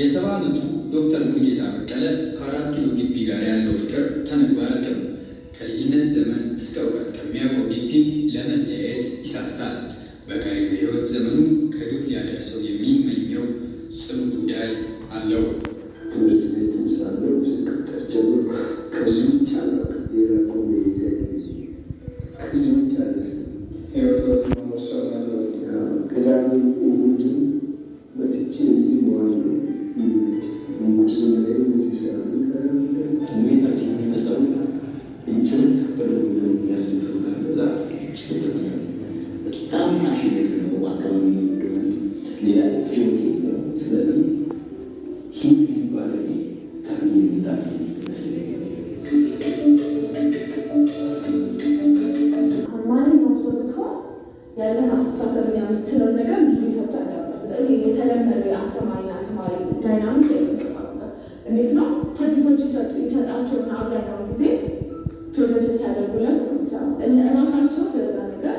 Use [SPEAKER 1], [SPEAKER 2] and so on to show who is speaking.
[SPEAKER 1] የ70 ዓመቱ ዶክተር ሙሉጌታ በቀለ ከ4 ኪሎ ግቢ ጋር ያለው ፍቅር ተነግሮ አያልቅም። ከልጅነት ዘመን እስከ እውቀት ከሚያውቀው ግቢ ለመለያየት ይሳሳል። በቀሪው የሕይወት ዘመኑ ከግብ ሊያደርሰው የሚመኘው ጽኑ ጉዳይ አለው።
[SPEAKER 2] ትምህርት ቤትም ሳለው ቅጠር ጀምሮ ከዚህ ውጭ አላውቅም። ሌላ ቆመ ይዘ ከዚህ ውጭ አለስ
[SPEAKER 3] ህይወት መርሶ
[SPEAKER 2] ቅዳሜ እሑድን መጥቼ እዚህ መዋል ነው የሚመች ቁርስ ላይ እዚህ ሰራ
[SPEAKER 4] ቤታችን የሚመጣው እንችል ተፈለ በጣም ፓሽኔት ነው። አካባቢ ሌላ ህይወት ነው። ስለዚህ ይህ ሚባለ ከፍዬ የሚጣል
[SPEAKER 5] ማንኛውም ሰው ብትሆን ያለን አስተሳሰብ የምትለው ነገር ጊዜ ሰጥቶ ያዳብራል። የተለመደ የአስተማሪና ተማሪ ዳይናሚክ እንዴት ነው? ቶፒኮች ይሰጣቸውና አብዛኛውን ጊዜ ፕሬዘንት ሲያደርጉለን እራሳቸው ስለዛ ነገር